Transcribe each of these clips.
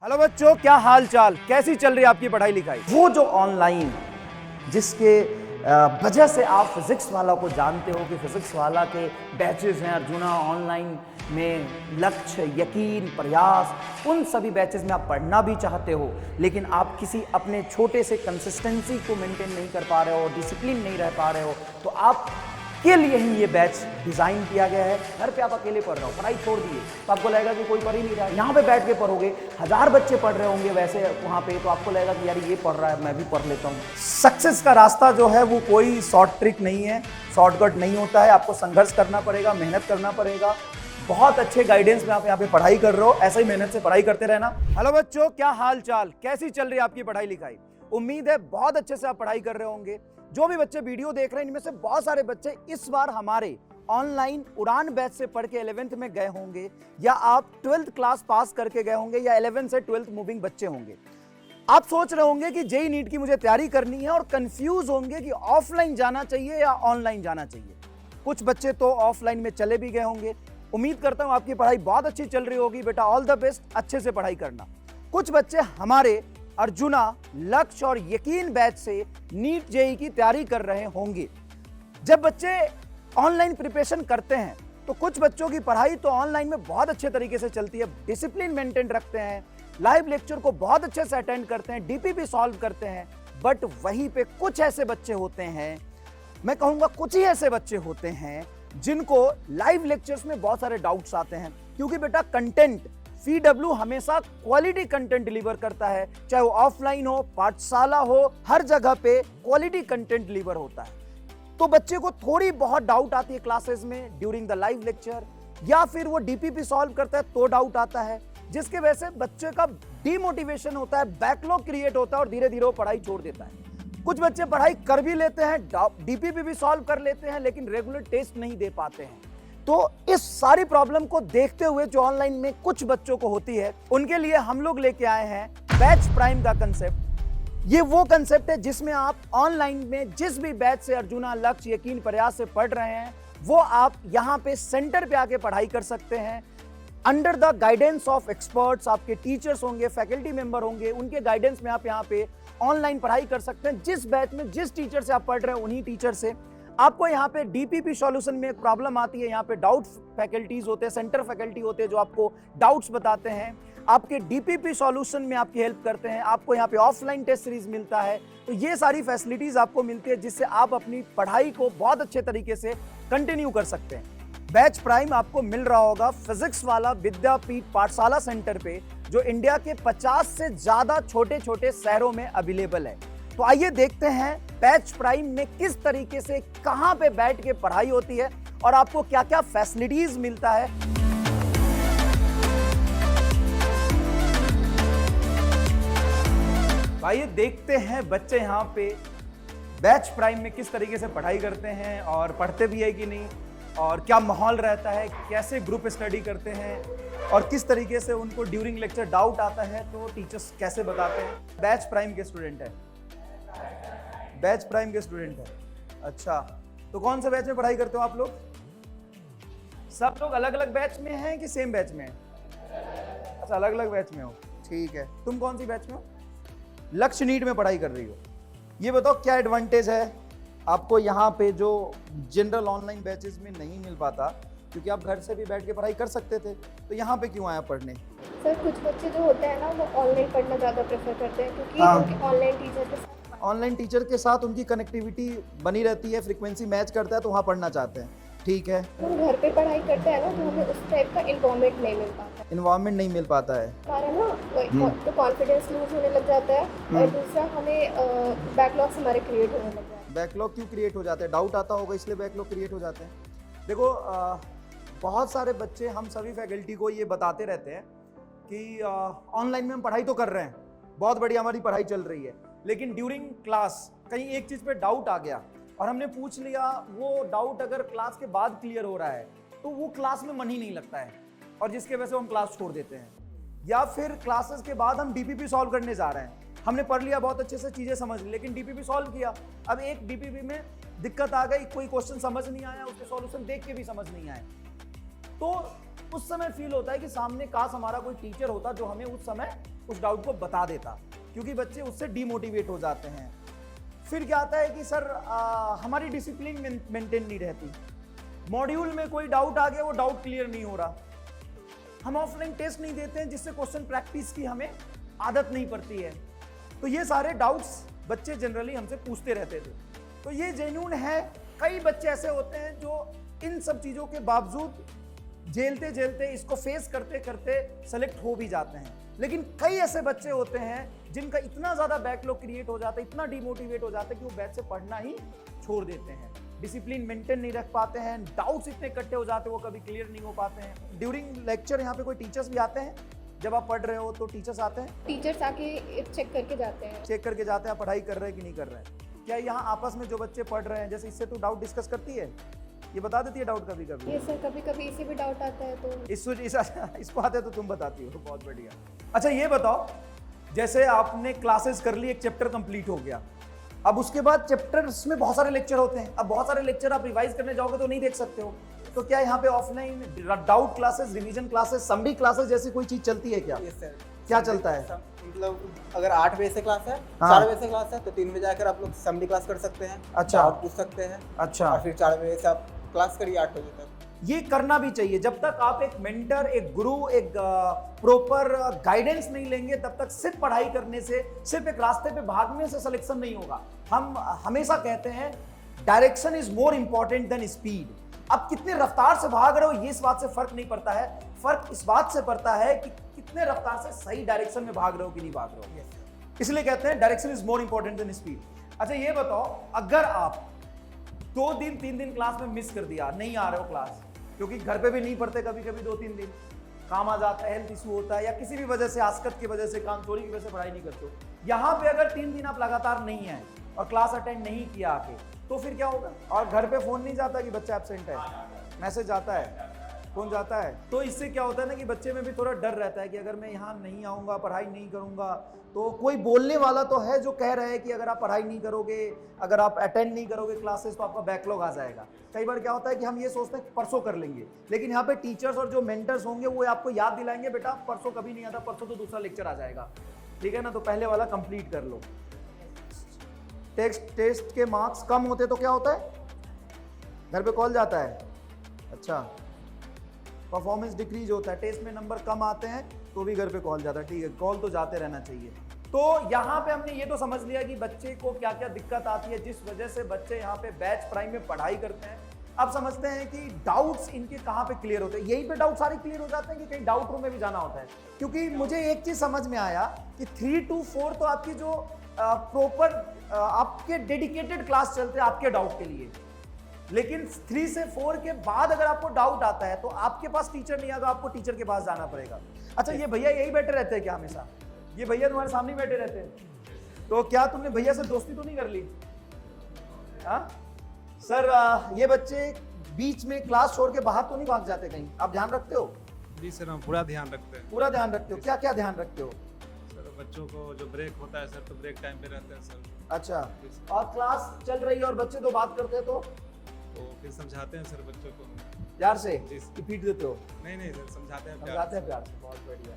Hello बच्चों, क्या हाल चाल, कैसी चल रही है आपकी पढ़ाई लिखाई। वो जो ऑनलाइन जिसके वजह से आप फिजिक्स वाला को जानते हो कि फिजिक्स वाला के बैचेस हैं, अर्जुना ऑनलाइन में, लक्ष्य, यकीन, प्रयास, उन सभी बैचेस में आप पढ़ना भी चाहते हो, लेकिन आप किसी अपने छोटे से कंसिस्टेंसी को मेंटेन नहीं कर पा रहे हो, डिसिप्लिन नहीं रह पा रहे हो, तो आप के लिए ही ये बैच डिजाइन किया गया है। घर पे आप अकेले पढ़ रहे हो, पढ़ाई छोड़ दिए तो आपको लगेगा कि कोई पढ़ ही नहीं रहा है। यहाँ पे बैठ के पढ़ोगे, 1000 बच्चे पढ़ रहे होंगे वैसे वहाँ पे, तो आपको लगेगा कि यार ये पढ़ रहा है, मैं भी पढ़ लेता हूँ। सक्सेस का रास्ता जो है वो कोई शॉर्ट ट्रिक नहीं है, शॉर्टकट नहीं होता है। आपको संघर्ष करना पड़ेगा, मेहनत करना पड़ेगा। बहुत अच्छे गाइडेंस में आप यहाँ पे पढ़ाई कर रहे हो, ऐसे ही मेहनत से पढ़ाई करते रहना। हेलो बच्चों, क्या हाल चाल, कैसी चल रही है आपकी पढ़ाई लिखाई। उम्मीद है बहुत अच्छे से आप पढ़ाई कर रहे होंगे। जो भी बच्चे वीडियो देख रहे हैं, इनमें से बहुत सारे बच्चे इस बार हमारे ऑनलाइन उड़ान बैच से पढ़ के 11th में गए होंगे, या आप 12th क्लास पास करके गए होंगे, या 11th से 12th मूविंग बच्चे होंगे। आप सोच रहे होंगे कि जेईई नीट की मुझे तैयारी करनी है और कंफ्यूज होंगे कि ऑफलाइन जाना चाहिए या ऑनलाइन जाना चाहिए। कुछ बच्चे तो ऑफलाइन में चले भी गए होंगे। उम्मीद करता हूं आपकी पढ़ाई बहुत अच्छी चल रही होगी। बेटा ऑल द बेस्ट, अच्छे से पढ़ाई करना। कुछ बच्चे हमारे अर्जुना, लक्ष्य और यकीन बैच से नीट जेईई की तैयारी कर रहे होंगे। जब बच्चे ऑनलाइन प्रिपरेशन करते हैं तो कुछ बच्चों की पढ़ाई तो ऑनलाइन में बहुत अच्छे तरीके से चलती है, डिसिप्लिन मेंटेन रखते हैं, लाइव लेक्चर को बहुत अच्छे से अटेंड करते हैं, डीपीपी सॉल्व करते हैं। बट वहीं पे कुछ ऐसे बच्चे होते हैं, मैं कहूंगा कुछ ही ऐसे बच्चे होते हैं, जिनको लाइव लेक्चर्स में बहुत सारे डाउट्स आते हैं। क्योंकि बेटा कंटेंट, सीडब्ल्यू हमेशा क्वालिटी कंटेंट डिलीवर करता है, चाहे वो ऑफलाइन हो, पाठशाला हो, हर जगह पे क्वालिटी कंटेंट डिलीवर होता है। तो बच्चे को थोड़ी बहुत डाउट आती है क्लासेस में ड्यूरिंग द लाइव लेक्चर, या फिर वो डीपीपी सॉल्व करता है तो डाउट आता है, जिसके वजह से बच्चे का डीमोटिवेशन होता है, बैकलॉग क्रिएट होता है और धीरे धीरे वो पढ़ाई छोड़ देता है। कुछ बच्चे पढ़ाई कर भी लेते हैं, डीपीपी भी सॉल्व कर लेते हैं, लेकिन रेगुलर टेस्ट नहीं दे पाते हैं। तो इस सारी प्रॉब्लम को देखते हुए जो ऑनलाइन में कुछ बच्चों को होती है, उनके लिए हम लोग लेके आए हैं बैच प्राइम का कंसेप्ट। ये वो कंसेप्ट है जिसमें आप ऑनलाइन में जिस भी बैच से अर्जुना, लक्ष्य, यकीन, प्रयास से पढ़ रहे हैं, वो आप यहाँ पे सेंटर पे आके पढ़ाई कर सकते हैं। Under the guidance of experts, आपके टीचर्स होंगे, फैकल्टी मेंबर होंगे, उनके गाइडेंस में आप यहाँ पे ऑनलाइन पढ़ाई कर सकते हैं। जिस बैच में जिस टीचर से आप पढ़ रहे हैं, उन्हीं टीचर से। आपको यहाँ पे डीपीपी सॉल्यूशन में एक प्रॉब्लम आती है, यहाँ पे डाउट फैकल्टीज होते हैं, सेंटर फैकल्टी होते हैं जो आपको डाउट्स बताते हैं, आपके डीपीपी सॉल्यूशन में आपकी हेल्प करते हैं। आपको यहाँ पे ऑफलाइन टेस्ट सीरीज मिलता है। तो ये सारी फैसिलिटीज आपको मिलती है, जिससे आप अपनी पढ़ाई को बहुत अच्छे तरीके से कंटिन्यू कर सकते हैं। बैच प्राइम आपको मिल रहा होगा फिजिक्स वाला विद्यापीठ पाठशाला सेंटर पे, जो इंडिया के 50 से ज्यादा छोटे छोटे शहरों में अवेलेबल है। तो आइए देखते हैं बैच प्राइम में किस तरीके से, कहां पे बैठ के पढ़ाई होती है और आपको क्या क्या फैसिलिटीज मिलता है। आइए देखते हैं बच्चे यहाँ पे बैच प्राइम में किस तरीके से पढ़ाई करते हैं, और पढ़ते भी है कि नहीं, और क्या माहौल रहता है, कैसे ग्रुप स्टडी करते हैं, और किस तरीके से उनको ड्यूरिंग लेक्चर डाउट आता है तो टीचर्स कैसे बताते हैं। बैच प्राइम के स्टूडेंट है, बैच प्राइम के स्टूडेंट है। अच्छा, तो कौन से बैच में पढ़ाई करते हो आप लोग? सब लोग अलग अलग बैच में हैं कि सेम बैच में हैं? अच्छा, अलग अलग बैच में हो, ठीक है। तुम कौन सी बैच में हो? लक्ष्य नीट में पढ़ाई कर रही हो। ये बताओ क्या एडवांटेज है आपको यहाँ पे जो जनरल ऑनलाइन बैचेस में नहीं मिल पाता, क्योंकि आप घर से भी बैठ के पढ़ाई कर सकते थे, तो यहाँ पे क्यों आया पढ़ने? सर कुछ बच्चे जो होते हैं ना, वो ऑनलाइन पढ़ना ज़्यादा प्रेफर करते हैं, क्योंकि उनके ऑनलाइन टीचर के साथ उनकी कनेक्टिविटी बनी रहती है, फ्रीक्वेंसी मैच करता है, तो वहाँ पढ़ना चाहते हैं। ठीक है, हम घर पे पढ़ाई करते हैं ना, तो हमें उस टाइप का इन्वायरमेंट नहीं मिल पाता। इन्वायरमेंट नहीं मिल पाता है कारण ना तो कॉन्फिडेंस लूज होने लग जाता है, और दूसरा हमें बैकलॉग्स हमारे क्रिएट होने लग जाते हैं। बैकलॉग क्यों क्रिएट हो जाते हैं? डाउट आता होगा इसलिए बैकलॉग क्रिएट हो जाते हैं। देखो बहुत सारे बच्चे, हम सभी फैकल्टी को ये बताते रहते हैं कि ऑनलाइन में हम पढ़ाई तो कर रहे हैं, बहुत बढ़िया हमारी पढ़ाई चल रही है, लेकिन ड्यूरिंग क्लास कहीं एक चीज़ पे डाउट आ गया और हमने पूछ लिया, वो डाउट अगर क्लास के बाद क्लियर हो रहा है तो वो क्लास में मन ही नहीं लगता है, और जिसके वजह से हम क्लास छोड़ देते हैं। या फिर क्लासेस के बाद हम डीपीपी सॉल्व करने जा रहे हैं, हमने पढ़ लिया, बहुत अच्छे से चीज़ें समझ ली, लेकिन डीपीपी सॉल्व किया, अब एक डीपीपी में दिक्कत आ गई, कोई क्वेश्चन समझ नहीं आया, उसके सॉल्यूशन देख के भी समझ नहीं आए, तो उस समय फील होता है कि सामने काश हमारा कोई टीचर होता जो हमें उस समय उस डाउट को बता देता, क्योंकि बच्चे उससे डीमोटिवेट हो जाते हैं। फिर क्या आता है कि सर हमारी डिसिप्लिन मेंटेन नहीं रहती, मॉड्यूल में कोई डाउट आ गया, वो डाउट क्लियर नहीं हो रहा, हम ऑफलाइन टेस्ट नहीं देते हैं जिससे क्वेश्चन प्रैक्टिस की हमें आदत नहीं पड़ती है। तो ये सारे डाउट्स बच्चे जनरली हमसे पूछते रहते थे। तो ये जेन्युइन है। कई बच्चे ऐसे होते हैं जो इन सब चीज़ों के बावजूद झेलते झेलते इसको फेस करते करते सेलेक्ट हो भी जाते हैं। लेकिन कई ऐसे बच्चे होते हैं जिनका इतना ज़्यादा बैकलॉग क्रिएट हो जाता है, इतना डिमोटिवेट हो जाता है कि वो बैच से पढ़ना ही छोड़ देते हैं, डिसिप्लिन मेंटेन नहीं रख पाते हैं, डाउट्स इतने इकट्ठे हो जाते हैं वो कभी क्लियर नहीं हो पाते हैं। ड्यूरिंग लेक्चर यहाँ पे कोई टीचर्स भी आते हैं? जब आप पढ़ रहे हो तो टीचर्स आते हैं? टीचर्स आके चेक करके जाते हैं। चेक करके जाते हैं पढ़ाई कर रहे हैं कि नहीं कर रहे हैं। क्या यहाँ आपस में जो बच्चे पढ़ रहे हैं, जैसे इससे तो डाउट डिस्कस करती है, ये बता देती है डाउट कभी कभी? ये सर कभी कभी इसे भी डाउट आता है तो इसको आता है तो तुम बताती हो, बहुत बढ़िया। अच्छा ये बताओ, जैसे आपने क्लासेस कर ली, एक चैप्टर कंप्लीट हो गया, अब उसके बाद चैप्टर्स में बहुत सारे लेक्चर होते हैं, अब बहुत सारे लेक्चर आप रिवाइज करने जाओगे तो नहीं देख सकते हो, तो क्या यहाँ पे offline doubt classes, revision classes, summary classes जैसी कोई चीज चलती है क्या? Yes sir. क्या चलता है? मतलब अगर 8 बजे से क्लास है, हाँ। 4 बजे से क्लास है, तो 3 बजे आकर आप लोग समरी क्लास कर सकते हैं। अच्छा। डाउट पूछ सकते हैं। अच्छा। और फिर 4 बजे से आप क्लास करिए 8 बजे तक। ये करना भी चाहिए। जब तक आप एक मेंटर, एक गुरु, एक प्रॉपर गाइडेंस नहीं लेंगे, तब तक सिर्फ पढ़ाई करने से, सिर्फ एक रास्ते पे भागने से सिलेक्शन नहीं होगा। हम हमेशा कहते हैं direction is more important than speed. आप कितने रफ्तार से भाग रहे हो ये इस बात से फर्क नहीं पड़ता है, फर्क इस बात से पड़ता है कि कितने रफ्तार से सही डायरेक्शन में भाग रहे हो कि नहीं भाग रहे हो। इसलिए कहते हैं direction is more important than speed. अच्छा ये बताओ, अगर आप 2 दिन 3 दिन क्लास में मिस कर दिया, नहीं आ रहे हो क्लास, क्योंकि घर पे भी नहीं पढ़ते, कभी कभी 2-3 दिन काम आ जाता है, हेल्थ इशू होता है, या किसी भी वजह से, आस्कत की वजह से, काम चोरी की वजह से पढ़ाई नहीं करते हो, यहाँ पे अगर 3 दिन आप लगातार नहीं है और क्लास अटेंड नहीं किया आके, तो फिर क्या होगा? और घर पे फोन नहीं जाता कि बच्चा एब्सेंट है, मैसेज आता है, फोन जाता है। तो इससे क्या होता है ना कि बच्चे में भी थोड़ा डर रहता है कि अगर मैं यहाँ नहीं आऊँगा, पढ़ाई नहीं करूँगा, तो कोई बोलने वाला तो है जो कह रहा है कि अगर आप पढ़ाई नहीं करोगे, अगर आप अटेंड नहीं करोगे क्लासेस, तो आपका बैकलॉग आ जाएगा। कई बार क्या होता है कि हम ये सोचते हैं कि परसों कर लेंगे, लेकिन यहाँ पे टीचर्स और जो मेंटर्स होंगे वो आपको याद दिलाएंगे, बेटा परसों कभी नहीं आता, परसों तो दूसरा लेक्चर आ जाएगा, ठीक है ना, तो पहले वाला कंप्लीट कर लो। टेस्ट के मार्क्स कम होते तो क्या होता है? घर पे कॉल जाता है। अच्छा, परफॉर्मेंस डिक्रीज होता है, टेस्ट में नंबर कम आते हैं तो भी घर पे कॉल जाता है, ठीक है, कॉल तो जाते रहना चाहिए। तो यहाँ पे हमने ये तो समझ लिया कि बच्चे को क्या क्या दिक्कत आती है, जिस वजह से बच्चे यहाँ पे बैच प्राइम में पढ़ाई करते हैं। अब समझते हैं कि डाउट्स इनके कहाँ पे क्लियर होते हैं। यहीं पे डाउट सारे क्लियर हो जाते हैं कि कहीं डाउट रूम में भी जाना होता है? क्योंकि मुझे एक चीज समझ में आया कि 3 to 4 तो आपकी जो प्रॉपर आपके डेडिकेटेड क्लास चलते हैं आपके डाउट के लिए, लेकिन 3 से 4 के बाद अगर आपको डाउट आता है तो आपके पास टीचर नहीं आएगा, आपको टीचर के पास जाना पड़ेगा। अच्छा, ये भैया यही बैठे रहते हैं क्या हमेशा? ये भैया तुम्हारे सामने बैठे रहते हैं, तो क्या तुमने भैया से दोस्ती तो नहीं कर ली? हाँ सर, ये बच्चे बीच में क्लास छोड़ के बाहर तो नहीं भाग जाते कहीं? आप ध्यान रखते हो? जी सर, हम पूरा ध्यान रखते हैं। पूरा ध्यान रखते हो? क्या क्या ध्यान रखते हो? सर बच्चों को जो ब्रेक होता है सर, तो ब्रेक टाइम पे रहते हैं सर। अच्छा, और क्लास चल रही है और बच्चे तो बात करते हैं तो फिर समझाते हैं सर बच्चों को प्यार से जी। कि पीट देते हो? नहीं सर, समझाते हैं समझाते हैं प्यार से, बहुत बढ़िया।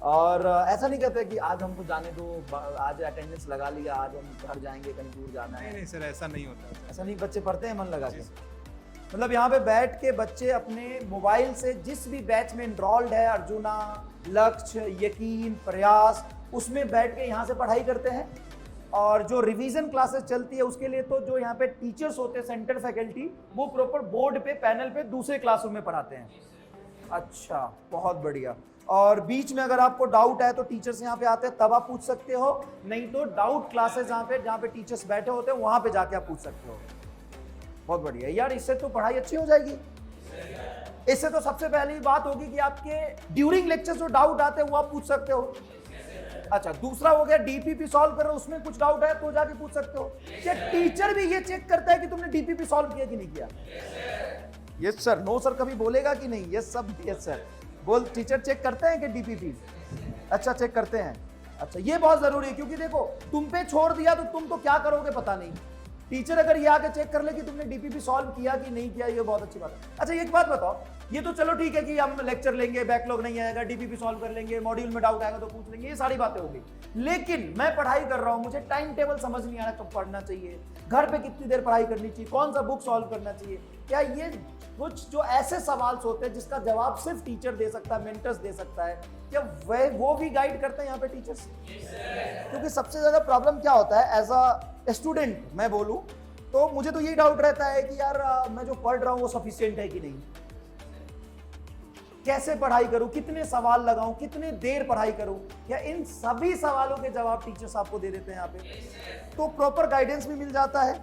और ऐसा नहीं कहते कि आज हमको जाने दो, आज अटेंडेंस लगा लिया, आज हम घर जाएंगे, कहीं दूर जाना है? नहीं सर, ऐसा नहीं होता सर। ऐसा नहीं, बच्चे पढ़ते हैं मन लगा के? मतलब यहाँ पे बैठ के बच्चे अपने मोबाइल से जिस भी बैच में इनरोल्ड है, अर्जुना, लक्ष्य, यकीन, प्रयास, उसमें बैठ के यहाँ से पढ़ाई करते हैं। और जो रिवीजन क्लासेस चलती है उसके लिए तो जो यहाँ पे टीचर्स होते हैं, सेंटर फैकल्टी, वो प्रॉपर बोर्ड पे, पैनल पे दूसरे क्लासरूम में पढ़ाते हैं। अच्छा, बहुत बढ़िया। और बीच में अगर आपको डाउट है तो टीचर्स यहाँ पे आते हैं, तब आप पूछ सकते हो, नहीं तो डाउट क्लासेस जहाँ पे टीचर्स बैठे होते हैं वहाँ पे जाके आप पूछ सकते हो। बहुत बढ़िया यार, इससे तो पढ़ाई अच्छी हो जाएगी। इससे तो सबसे पहली बात होगी कि आपके ड्यूरिंग लेक्चर जो डाउट आते हैं वो आप पूछ सकते हो। अच्छा, दूसरा हो गया डीपीपी सॉल्व कर रहे हो, उसमें कुछ डाउट है तो जाके पूछ सकते हो। क्या टीचर भी ये चेक करता है कि तुमने डीपीपी सॉल्व किया कि नहीं किया? यस सर, नो सर कभी बोलेगा कि नहीं? यस सब यस सर बोल। टीचर चेक करते हैं कि डीपीपी? अच्छा, चेक करते हैं। अच्छा, ये बहुत जरूरी है, क्योंकि देखो तुम पे छोड़ दिया तो तुम तो क्या करोगे पता नहीं। टीचर अगर ये आके चेक कर ले कि तुमने डीपीपी सॉल्व किया कि नहीं किया, ये बहुत अच्छी बात है। अच्छा, एक बात बताओ, ये तो चलो ठीक है कि हम लेक्चर लेंगे, बैकलॉग नहीं आएगा, डीपीपी सॉल्व कर लेंगे, मॉड्यूल में डाउट आएगा तो पूछ लेंगे, ये सारी बातें हो गई। लेकिन मैं पढ़ाई कर रहा हूं, मुझे टाइम टेबल समझ नहीं आ रहा तो पढ़ना चाहिए, घर पे कितनी देर पढ़ाई करनी चाहिए, कौन सा बुक सॉल्व करना चाहिए, क्या ये कुछ जो ऐसे सवाल होते हैं जिसका जवाब सिर्फ टीचर दे सकता है, मेंटर्स दे सकता है, क्या वो भी गाइड करते हैं यहाँ पे टीचर्स? क्योंकि सबसे ज्यादा प्रॉब्लम क्या होता है, एज अ स्टूडेंट मैं बोलूं तो मुझे तो यही डाउट रहता है कि यार मैं जो पढ़ रहा हूं वो सफिशिएंट है कि नहीं, कैसे पढ़ाई करूं, कितने सवाल लगाऊं, कितने देर पढ़ाई करूं, या इन सभी सवालों के जवाब टीचर्स आपको दे देते हैं यहाँ पे। तो प्रॉपर गाइडेंस भी मिल जाता है,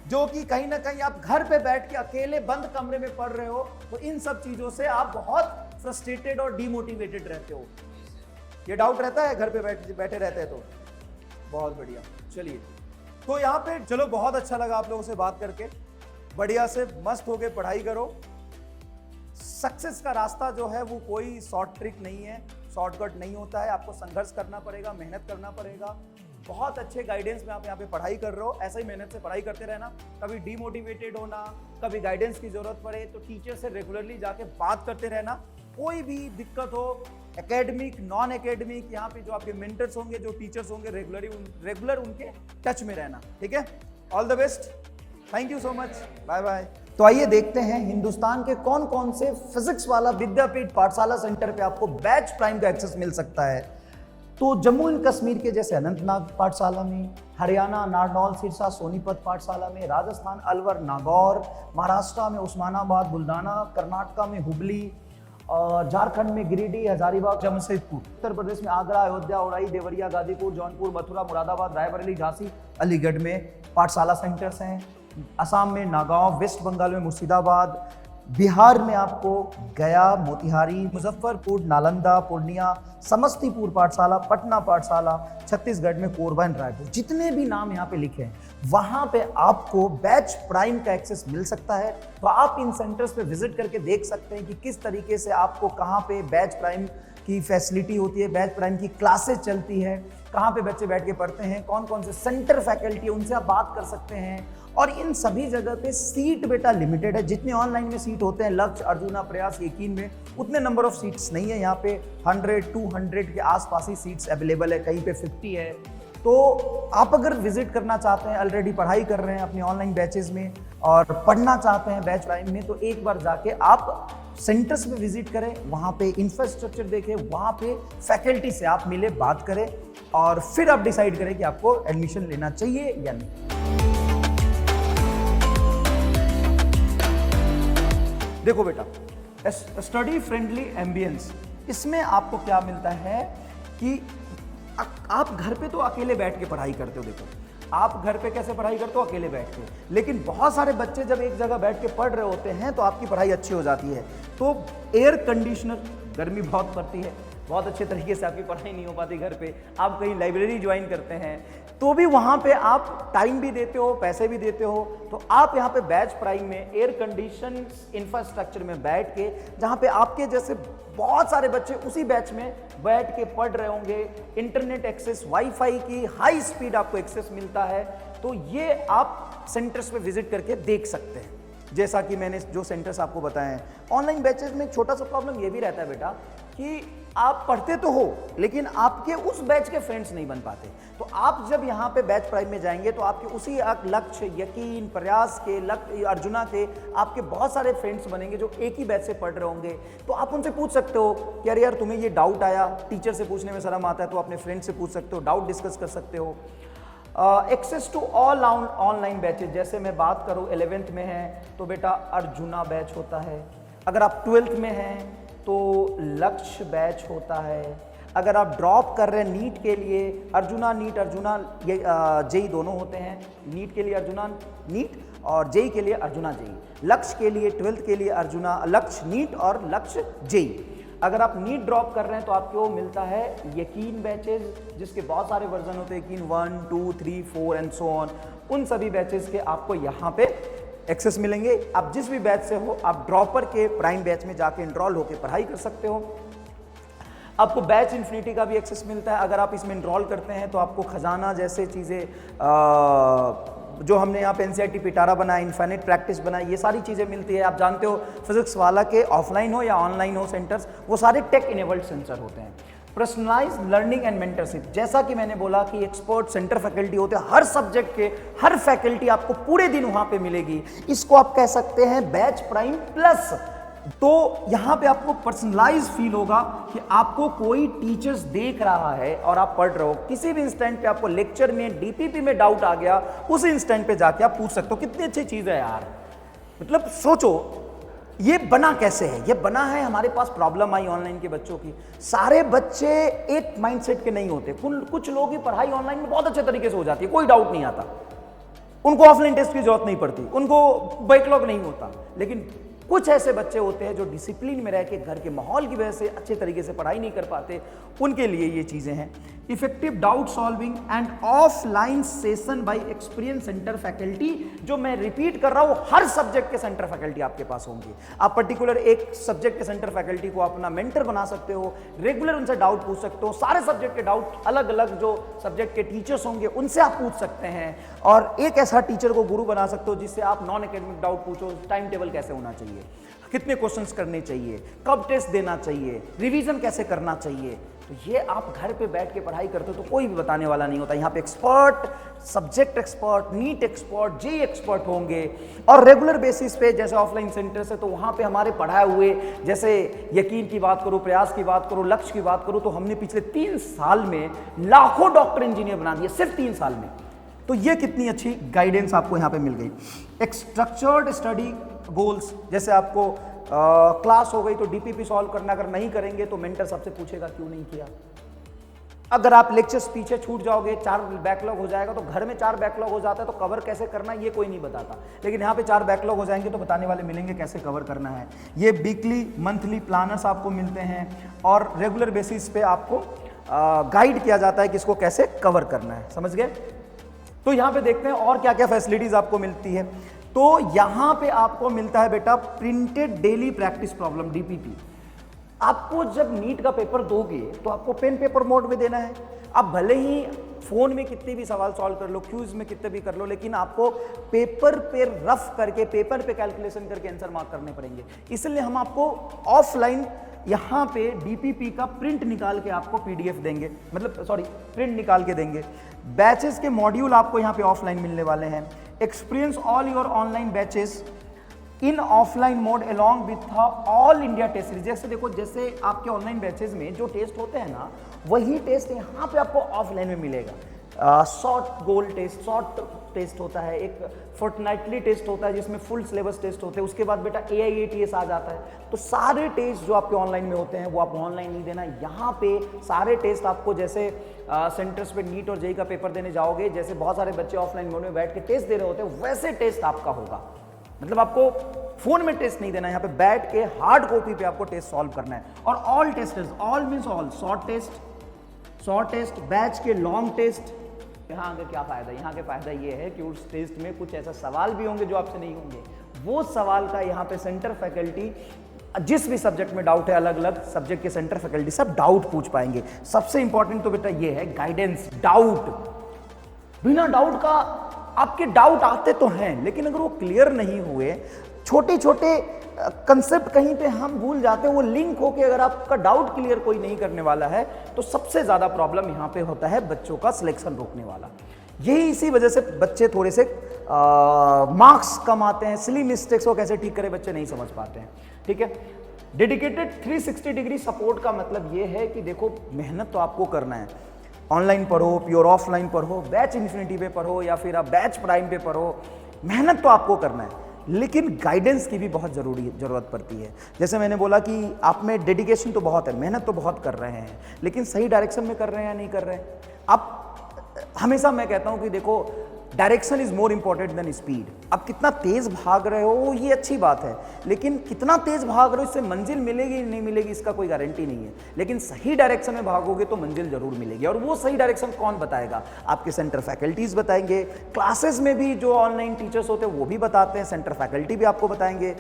जो कि कहीं ना कहीं आप घर पे बैठ के अकेले बंद कमरे में पढ़ रहे हो तो इन सब चीजों से आप बहुत फ्रस्ट्रेटेड और डिमोटिवेटेड रहते हो। ये डाउट रहता है घर पे बैठे रहते हैं तो बहुत बढ़िया। चलिए, तो यहाँ पे चलो बहुत अच्छा लगा आप लोगों से बात करके, बढ़िया से मस्त होके पढ़ाई करो। सक्सेस का रास्ता जो है वो कोई शॉर्ट ट्रिक नहीं है, शॉर्टकट नहीं होता है, आपको संघर्ष करना पड़ेगा, मेहनत करना पड़ेगा। बहुत अच्छे गाइडेंस में आप यहाँ पे पढ़ाई कर रहे हो, ऐसे ही मेहनत से पढ़ाई करते रहना। कभी डीमोटिवेटेड होना, कभी गाइडेंस की जरूरत पड़े तो टीचर से रेगुलरली जाके बात करते रहना। कोई भी दिक्कत हो, एकेडमिक नॉन एकेडमिक, यहाँ पे जो आपके मेंटर्स होंगे, जो टीचर्स होंगे, रेगुलर उनके टच में रहना। ठीक है, all the best, thank you so much, bye bye. तो आइए देखते हैं हिंदुस्तान के कौन कौन से फिजिक्स वाला विद्यापीठ पाठशाला सेंटर पे आपको बैच प्राइम का एक्सेस मिल सकता है। तो जम्मू एंड कश्मीर के जैसे अनंतनाग पाठशाला में, हरियाणा नारनौल सिरसा सोनीपत पाठशाला में, राजस्थान अलवर नागौर, महाराष्ट्र में उस्मानाबाद बुल्डाना, कर्नाटक में हुबली, और झारखंड में गिरिडीह हजारीबाग जमशेदपुर, उत्तर प्रदेश में आगरा अयोध्या उड़ाई देवरिया गाजीपुर जौनपुर मथुरा मुरादाबाद रायबरेली झांसी अलीगढ़ में पाठशाला सेंटर्स हैं। असम में नागांव, वेस्ट बंगाल में मुर्शिदाबाद, बिहार में आपको गया मोतिहारी, मुजफ्फरपुर नालंदा पूर्णिया, समस्तीपुर पाठशाला, पटना पाठशाला, छत्तीसगढ़ में कोरबा एंड रायपुर। जितने भी नाम यहाँ पे लिखे हैं वहाँ पे आपको बैच प्राइम का एक्सेस मिल सकता है। तो आप इन सेंटर्स पे विजिट करके देख सकते हैं कि किस तरीके से आपको कहाँ पे बैच प्राइम की फैसिलिटी होती है, बैच प्राइम की क्लासेस चलती है, कहाँ पे बच्चे बैठ के पढ़ते हैं, कौन कौन से सेंटर फैकल्टी है उनसे आप बात कर सकते हैं। और इन सभी जगह पे सीट बेटा लिमिटेड है, जितने ऑनलाइन में सीट होते हैं लक्ष्य अर्जुना प्रयास यकीन में उतने नंबर ऑफ सीट्स नहीं है। यहाँ पे 100-200 के आसपास ही सीट्स अवेलेबल है, कहीं पे 50 है। तो आप अगर विजिट करना चाहते हैं, ऑलरेडी पढ़ाई कर रहे हैं अपने ऑनलाइन बैचेस में और पढ़ना चाहते हैं बैच प्राइम में, तो एक बार जाके आप सेंटर्स में विजिट करें, वहाँ पे इंफ्रास्ट्रक्चर देखें, वहाँ पे फैकल्टी से आप मिले, बात करें और फिर आप डिसाइड करें कि आपको एडमिशन लेना चाहिए या नहीं। देखो बेटा, स्टडी फ्रेंडली एम्बियंस, इसमें आपको क्या मिलता है कि आप घर पे तो अकेले बैठ के पढ़ाई करते हो। देखो आप घर पे कैसे पढ़ाई करते हो, अकेले बैठ के, लेकिन बहुत सारे बच्चे जब एक जगह बैठ के पढ़ रहे होते हैं तो आपकी पढ़ाई अच्छी हो जाती है। तो एयर कंडीशनर, गर्मी बहुत पड़ती है, बहुत अच्छे तरीके से आपकी पढ़ाई नहीं हो पाती घर पे, आप कहीं लाइब्रेरी ज्वाइन करते हैं तो भी वहाँ पे आप टाइम भी देते हो, पैसे भी देते हो। तो आप यहाँ पे बैच प्राइम में एयर कंडीशन इंफ्रास्ट्रक्चर में बैठ के, जहाँ पे आपके जैसे बहुत सारे बच्चे उसी बैच में बैठ के पढ़ रहे होंगे, इंटरनेट एक्सेस, वाईफाई की हाई स्पीड आपको एक्सेस मिलता है। तो ये आप सेंटर्स पे विजिट करके देख सकते हैं। जैसा कि मैंने जो सेंटर्स आपको बताए हैं, ऑनलाइन बैचेस में छोटा सा प्रॉब्लम ये भी रहता है बेटा कि आप पढ़ते तो हो लेकिन आपके उस बैच के फ्रेंड्स नहीं बन पाते। तो आप जब यहाँ पे बैच प्राइम में जाएंगे तो आपके उसी लक्ष्य यकीन प्रयास के अर्जुना के आपके बहुत सारे फ्रेंड्स बनेंगे जो एक ही बैच से पढ़ रहे होंगे। तो आप उनसे पूछ सकते हो कि अरे यार तुम्हें ये डाउट आया, टीचर से पूछने में शर्म आता है तो अपने फ्रेंड से पूछ सकते हो, डाउट डिस्कस कर सकते हो। Access to all online batches, जैसे मैं बात करूँ 11th में है तो बेटा अर्जुना बैच होता है, अगर आप 12th में हैं तो लक्ष्य बैच होता है, अगर आप ड्रॉप कर रहे हैं नीट के लिए अर्जुना नीट अर्जुना ये जेई दोनों होते हैं, नीट के लिए अर्जुना नीट और जेई के लिए अर्जुना जेई, लक्ष्य के लिए 12th के लिए अर्जुना लक्ष्य नीट और लक्ष्य जेई। अगर आप नीट ड्रॉप कर रहे हैं तो आपको मिलता है यकीन बैचेज, जिसके बहुत सारे वर्जन होते हैं, यकीन 1, 2, 3, 4 एंड सो ऑन। उन सभी बैचेज के आपको यहाँ पे एक्सेस मिलेंगे। आप जिस भी बैच से हो आप ड्रॉपर के प्राइम बैच में जाके एनरोल होकर पढ़ाई कर सकते हो। आपको बैच इन्फिनिटी का भी एक्सेस मिलता है, अगर आप इसमें एनरोल करते हैं तो आपको खजाना जैसे चीज़ें जो हमने यहाँ पे एनसीईआरटी पिटारा बनाया, इन्फिनिट प्रैक्टिस बनाया, ये सारी चीज़ें मिलती है। आप जानते हो फिजिक्स वाला के ऑफलाइन हो या ऑनलाइन हो सेंटर्स, वो सारे टेक इनेबल्ड सेंटर होते हैं। पर्सनलाइज लर्निंग एंड मेंटरशिप, जैसा कि मैंने बोला कि एक्सपर्ट सेंटर फैकल्टी होते हैं, हर सब्जेक्ट के हर फैकल्टी आपको पूरे दिन वहां पे मिलेगी। इसको आप कह सकते हैं बैच प्राइम प्लस। तो यहां पे आपको पर्सनलाइज फील होगा कि आपको कोई टीचर्स देख रहा है और आप पढ़ रहे हो। किसी भी इंस्टेंट पे आपको लेक्चर में, डीपीपी में डाउट आ गया, उस इंस्टेंट पे जाके आप पूछ सकते हो। कितनी अच्छी चीज है यार। मतलब सोचो ये बना कैसे है। ये बना है, हमारे पास प्रॉब्लम आई ऑनलाइन के बच्चों की। सारे बच्चे एक माइंडसेट के नहीं होते। कुछ लोगों की पढ़ाई ऑनलाइन में बहुत अच्छे तरीके से हो जाती है, कोई डाउट नहीं आता, उनको ऑफलाइन टेस्ट की जरूरत नहीं पड़ती, उनको बैकलॉग नहीं होता। लेकिन कुछ ऐसे बच्चे होते हैं जो डिसिप्लिन में रह के घर के माहौल की वजह से अच्छे तरीके से पढ़ाई नहीं कर पाते, उनके लिए ये चीजें हैं। Effective doubt solving and offline session bye experience centre faculty, जो मैं रिपीट कर रहा हूं, हर सब्जेक्ट के सेंटर फैकल्टी आपके पास होंगे। आप पर्टिकुलर एक सब्जेक्ट के सेंटर फैकल्टी को अपना मेंटर बना सकते हो, रेगुलर उनसे डाउट पूछ सकते हो। सारे सब्जेक्ट के डाउट अलग अलग जो सब्जेक्ट के टीचर्स होंगे उनसे आप पूछ सकते हैं, और एक ऐसा टीचर को गुरु बना सकते हो जिससे आप नॉन एकेडमिक डाउट पूछो। टाइम टेबल कैसे होना चाहिए, कितने क्वेश्चंस करने चाहिए, कब टेस्ट देना चाहिए, रिवीजन कैसे करना चाहिए। तो ये आप घर पे बैठ के पढ़ाई करते हो तो कोई भी बताने वाला नहीं होता। यहाँ पे expert, subject expert, NEET expert, JEE expert होंगे। और रेगुलर बेसिस पे, जैसे ऑफलाइन सेंटर से, तो वहाँ पे हमारे पढ़ाए हुए, जैसे यकीन की बात करो, प्रयास की बात करो, लक्ष्य की बात करो, तो हमने पिछले 3 साल में लाखों डॉक्टर इंजीनियर बना दिए, सिर्फ 3 साल में। तो ये कितनी अच्छी गाइडेंस आपको यहाँ पे मिल गई। एक स्ट्रक्चर्ड स्टडी गोल्स, जैसे आपको क्लास हो गई तो डीपीपी सॉल्व करना, अगर नहीं करेंगे तो मेंटर सबसे पूछेगा क्यों नहीं किया। अगर आप लेक्चर्स पीछे छूट जाओगे, 4 बैकलॉग हो जाएगा, तो घर में 4 बैकलॉग हो जाता है तो कवर कैसे करना है ये कोई नहीं बताता, लेकिन यहाँ पे 4 बैकलॉग हो जाएंगे तो बताने वाले मिलेंगे कैसे कवर करना है। ये वीकली, मंथली प्लानर्स आपको मिलते हैं, और रेगुलर बेसिस पे आपको गाइड किया जाता है कि इसको कैसे कवर करना है। समझ गए? तो यहाँ पे देखते हैं और क्या क्या फैसिलिटीज आपको मिलती है। तो यहां पे आपको मिलता है बेटा printed daily practice problem, DPP. आपको जब नीट का पेपर दोगे तो आपको पेन पेपर मोड में देना है। आप भले ही फोन में कितने भी सवाल सॉल्व कर लो, क्यूज में कितने भी कर लो, लेकिन आपको पेपर पे रफ करके, पेपर पे कैलकुलेशन करके आंसर मार्क करने पड़ेंगे। इसलिए हम आपको ऑफलाइन यहाँ पे डीपीपी का प्रिंट निकाल के आपको पीडीएफ देंगे, मतलब सॉरी प्रिंट निकाल के देंगे। बैचेस के मॉड्यूल आपको यहाँ पे ऑफलाइन मिलने वाले हैं। Experience all your online batches in offline mode along with all India test series. जैसे देखो, जैसे आपके ऑनलाइन बैचेस में जो टेस्ट होते हैं ना, वही टेस्ट यहाँ पे आपको ऑफलाइन में मिलेगा। शॉर्ट गोल टेस्ट, शॉर्ट टेस्ट होता है, एक फोर्टनाइटली टेस्ट होता है जिसमें फुल सिलेबस टेस्ट होते हैं, उसके बाद बेटा AIATS आ जाता है। तो सारे टेस्ट जो आपके ऑनलाइन में होते हैं वो आप ऑनलाइन नहीं देना। यहाँ पे सारे टेस्ट आपको, जैसे सेंटर्स पे नीट और जेईई का पेपर देने जाओगे, जैसे बहुत सारे बच्चे ऑफलाइन मोड में बैठ के टेस्ट दे रहे होते हैं, वैसे टेस्ट आपका होगा। मतलब आपको फोन में टेस्ट नहीं देना है, यहाँ पे बैठ के हार्ड कॉपी पे आपको टेस्ट सॉल्व करना है। और all testers, all means all, short test, batch के लॉन्ग टेस्ट। यहाँ आगे क्या फायदा, यहाँ के फायदा ये है कि उस टेस्ट में कुछ ऐसा सवाल भी होंगे जो आपसे नहीं होंगे। वो सवाल का यहाँ पे सेंटर फैकल्टी, जिस भी सब्जेक्ट में डाउट है, अलग अलग सब्जेक्ट के सेंटर फैकल्टी सब डाउट पूछ पाएंगे। सबसे इंपॉर्टेंट तो बेटा ये है गाइडेंस। डाउट, बिना डाउट का आपके डाउट आते तो हैं, लेकिन अगर वो क्लियर नहीं हुए, छोटे छोटे कंसेप्ट कहीं पे हम भूल जाते हैं, वो लिंक होके अगर आपका डाउट क्लियर कोई नहीं करने वाला है, तो सबसे ज्यादा प्रॉब्लम यहाँ पे होता है बच्चों का सिलेक्शन रोकने वाला। यही इसी वजह से बच्चे थोड़े से मार्क्स कम आते हैं। सिली मिस्टेक्स को कैसे ठीक करें बच्चे नहीं समझ पाते हैं। ठीक है, डेडिकेटेड 360 डिग्री सपोर्ट का मतलब ये है कि देखो, मेहनत तो आपको करना है, ऑनलाइन पढ़ो, प्योर ऑफलाइन पढ़ो, बैच इन्फिनिटी पे पढ़ो, या फिर आप बैच प्राइम पे पढ़ो, मेहनत तो आपको करना है, लेकिन गाइडेंस की भी बहुत ज़रूरत पड़ती है। जैसे मैंने बोला कि आप में डेडिकेशन तो बहुत है, मेहनत तो बहुत कर रहे हैं, लेकिन सही डायरेक्शन में कर रहे हैं या नहीं कर रहे हैं। आप हमेशा मैं कहता हूं कि देखो, direction is more important than speed. आप कितना तेज भाग रहे हो ये अच्छी बात है, लेकिन कितना तेज भाग रहे हो इससे मंजिल मिलेगी नहीं मिलेगी इसका कोई गारंटी नहीं है। लेकिन सही डायरेक्शन में भागोगे तो मंजिल जरूर मिलेगी। और वो सही डायरेक्शन कौन बताएगा? आपके सेंटर फैकल्टीज बताएंगे। क्लासेस में भी जो ऑनलाइन टीचर्स होते हैं वो भी बताते हैं, सेंटर फैकल्टी भी आपको बताएंगे।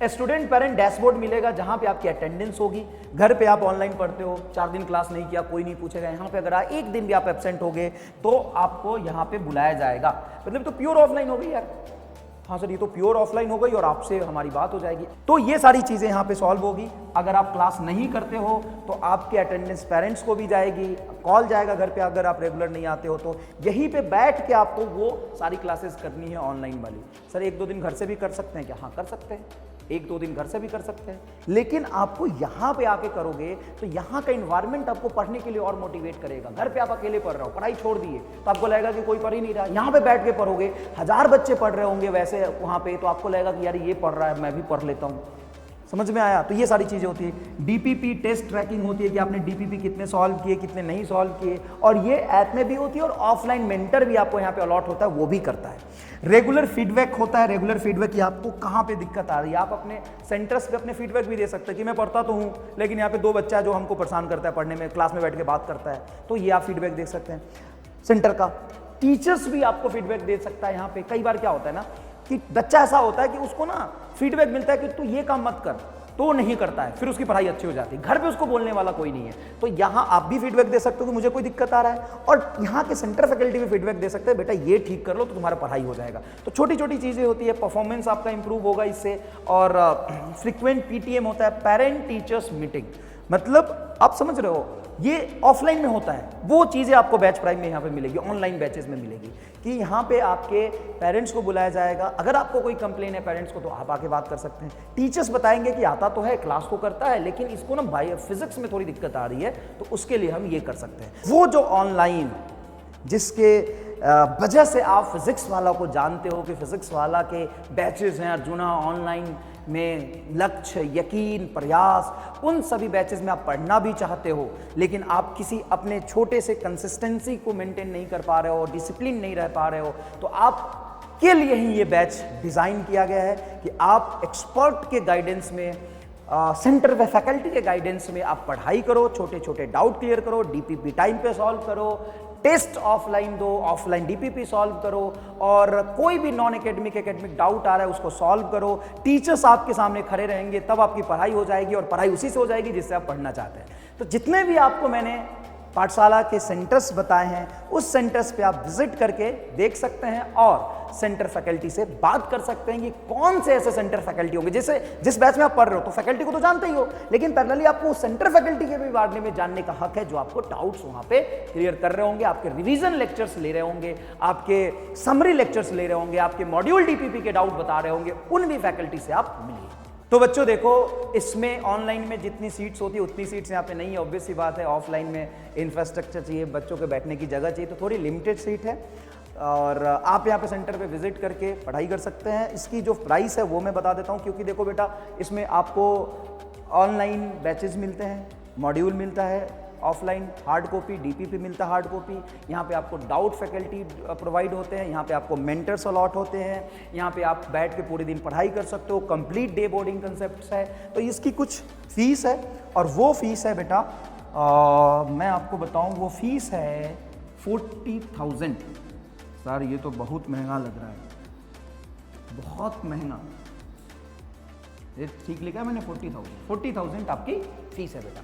स्टूडेंट पेरेंट डैशबोर्ड मिलेगा जहां पे आपकी अटेंडेंस होगी। घर पे आप ऑनलाइन पढ़ते हो, 4 दिन क्लास नहीं किया, कोई नहीं पूछेगा। यहाँ पे अगर एक दिन भी आप एब्सेंट हो गए तो आपको यहाँ पे बुलाया जाएगा। मतलब तो प्योर ऑफलाइन हो गई यार। हाँ सर, ये तो प्योर ऑफलाइन हो गई और आपसे हमारी बात हो जाएगी। तो ये सारी चीजें यहाँ पे सॉल्व होगी। अगर आप क्लास नहीं करते हो तो आपके अटेंडेंस पेरेंट्स को भी जाएगी, कॉल जाएगा घर पे अगर आप रेगुलर नहीं आते हो तो। यहीं पे बैठ के आपको वो सारी क्लासेस करनी है ऑनलाइन वाली। सर 1-2 दिन घर से भी कर सकते हैं क्या? हाँ कर सकते हैं, 1-2 दिन घर से भी कर सकते हैं। लेकिन आपको यहाँ पे आके करोगे तो यहाँ का इन्वायरमेंट आपको पढ़ने के लिए और मोटिवेट करेगा। घर पे आप अकेले पढ़ रहे हो, पढ़ाई छोड़ दिए तो आपको लगेगा कि कोई पढ़ ही नहीं रहा। यहाँ पे बैठ के पढ़ोगे, 1000 बच्चे पढ़ रहे होंगे वैसे वहाँ पे, तो आपको लगेगा कि यार ये पढ़ रहा है, मैं भी पढ़ लेता हूँ। समझ में आया? तो ये सारी चीजें होती है। डीपीपी टेस्ट ट्रैकिंग होती है कि आपने डीपीपी कितने सॉल्व किए, कितने नहीं सॉल्व किए, और ये ऐप में भी होती है। और ऑफलाइन मेंटर भी आपको यहाँ पे अलॉट होता है, वो भी करता है। रेगुलर फीडबैक होता है। रेगुलर फीडबैक की आपको कहाँ पे दिक्कत आ रही है, आप अपने सेंटर्स पे अपने फीडबैक भी दे सकते हैं कि मैं पढ़ता तो हूँ लेकिन यहाँ पे 2 बच्चा जो हमको परेशान करता है पढ़ने में, क्लास में बैठ के बात करता है, तो ये आप फीडबैक दे सकते हैं सेंटर का। टीचर्स भी आपको फीडबैक दे सकता है। यहाँ पे कई बार क्या होता है ना कि बच्चा ऐसा होता है कि उसको ना फीडबैक मिलता है कि तू ये काम मत कर, तो वो नहीं करता है, फिर उसकी पढ़ाई अच्छी हो जाती है। घर पे उसको बोलने वाला कोई नहीं है, तो यहाँ आप भी फीडबैक दे सकते हो कि मुझे कोई दिक्कत आ रहा है, और यहाँ के सेंटर फैकल्टी भी फीडबैक दे सकते हैं, बेटा ये ठीक कर लो तो तुम्हारा पढ़ाई हो जाएगा। तो छोटी छोटी चीज़ें होती है, परफॉर्मेंस आपका इंप्रूव होगा इससे। और फ्रीक्वेंट पीटीएम होता है, पेरेंट टीचर्स मीटिंग। मतलब आप समझ रहे हो, ये ऑफलाइन में होता है। वो चीज़ें आपको बैच प्राइम में यहाँ पे मिलेगी, ऑनलाइन बैचेस में मिलेगी कि यहाँ पे आपके पेरेंट्स को बुलाया जाएगा। अगर आपको कोई कंप्लेन है पेरेंट्स को तो आप आके बात कर सकते हैं। टीचर्स बताएंगे कि आता तो है, क्लास तो करता है, लेकिन इसको ना फिजिक्स में थोड़ी दिक्कत आ रही है, तो उसके लिए हम ये कर सकते हैं। वो जो ऑनलाइन जिसके वजह से आप फिजिक्स वाला को जानते हो कि फिजिक्स वाला के बैचेस हैं, अर्जुना ऑनलाइन में लक्ष्य, यकीन, प्रयास, उन सभी बैचेस में आप पढ़ना भी चाहते हो, लेकिन आप किसी अपने छोटे से कंसिस्टेंसी को मेंटेन नहीं कर पा रहे हो, डिसिप्लिन नहीं रह पा रहे हो, तो आप के लिए ही ये बैच डिज़ाइन किया गया है कि आप एक्सपर्ट के गाइडेंस में, सेंटर व फैकल्टी के गाइडेंस में आप पढ़ाई करो, छोटे छोटे डाउट क्लियर करो, डीपीपी टाइम पे सॉल्व करो, टेस्ट ऑफलाइन दो, ऑफलाइन डीपीपी सॉल्व करो, और कोई भी नॉन एकेडमिक डाउट आ रहा है उसको सॉल्व करो। टीचर्स आपके सामने खड़े रहेंगे, तब आपकी पढ़ाई हो जाएगी, और पढ़ाई उसी से हो जाएगी जिससे आप पढ़ना चाहते हैं। तो जितने भी आपको मैंने पाठशाला के सेंटर्स बताए हैं, उस सेंटर्स पे आप विजिट करके देख सकते हैं और सेंटर फैकल्टी से बात कर सकते हैं कि कौन से ऐसे सेंटर फैकल्टी होंगे। जैसे जिस बैच में आप पढ़ रहे हो तो फैकल्टी को तो जानते ही हो, लेकिन पैरेलली आपको सेंटर फैकल्टी के भी बारे में जानने का हक है, जो आपको डाउट्स वहां पे क्लियर कर रहे होंगे, आपके रिवीजन लेक्चर्स ले रहे होंगे, आपके समरी लेक्चर्स ले रहे होंगे, आपके मॉड्यूल डीपीपी के डाउट बता रहे होंगे, उन भी फैकल्टी से आप मिलिए। तो बच्चों देखो, इसमें ऑनलाइन में जितनी सीट्स होती है उतनी सीट्स यहाँ पे नहीं है, ऑब्वियस सी बात है। ऑफलाइन में इंफ्रास्ट्रक्चर चाहिए, बच्चों के बैठने की जगह चाहिए, तो थोड़ी लिमिटेड सीट है, और आप यहाँ पे सेंटर पे विजिट करके पढ़ाई कर सकते हैं। इसकी जो प्राइस है वो मैं बता देता हूँ, क्योंकि देखो बेटा, इसमें आपको ऑनलाइन बैचेस मिलते हैं, मॉड्यूल मिलता है ऑफलाइन, हार्ड कॉपी डीपीपी मिलता है, हार्ड कॉपी। यहाँ पे आपको डाउट फैकल्टी प्रोवाइड होते हैं, यहाँ पे आपको मेंटर्स अलॉट होते हैं, यहाँ पे आप बैठ के पूरे दिन पढ़ाई कर सकते हो, कंप्लीट डे बोर्डिंग कंसेप्ट है। तो इसकी कुछ फीस है, और वो फीस है बेटा, मैं आपको बताऊँ, वो फीस है 40,000। सर ये तो बहुत महंगा लग रहा है, बहुत महंगा। ये ठीक लिखा है मैंने, 40,000 आपकी फीस है बेटा।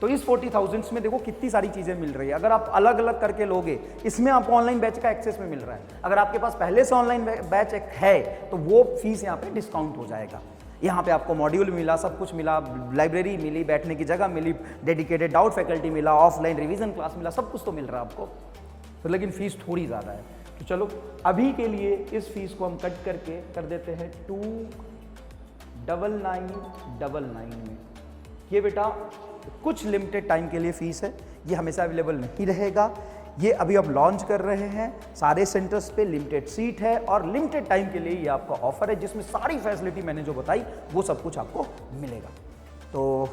तो इस 40,000 में देखो कितनी सारी चीज़ें मिल रही है। अगर आप अलग अलग करके लोगे, इसमें आपको ऑनलाइन बैच का एक्सेस में मिल रहा है। अगर आपके पास पहले से ऑनलाइन बैच है तो वो फीस यहाँ पे डिस्काउंट हो जाएगा। यहाँ पे आपको मॉड्यूल मिला, सब कुछ मिला, लाइब्रेरी मिली, बैठने की जगह मिली, डेडिकेटेड डाउट फैकल्टी मिला, ऑफलाइन रिवीजन क्लास मिला, सब कुछ तो मिल रहा है आपको, तो लेकिन फीस थोड़ी ज़्यादा है। तो चलो अभी के लिए इस फीस को हम कट करके कर देते हैं 29999 में। ये बेटा कुछ लिमिटेड टाइम के लिए फीस है, ये हमेशा अवेलेबल नहीं रहेगा। ये अभी अब लॉन्च कर रहे हैं, सारे सेंटर्स पे लिमिटेड सीट है, और लिमिटेड टाइम के लिए ये आपका ऑफर है, जिसमें सारी फैसिलिटी मैंने जो बताई वो सब कुछ आपको मिलेगा। तो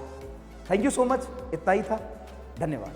थैंक यू सो मच, इतना ही था, धन्यवाद।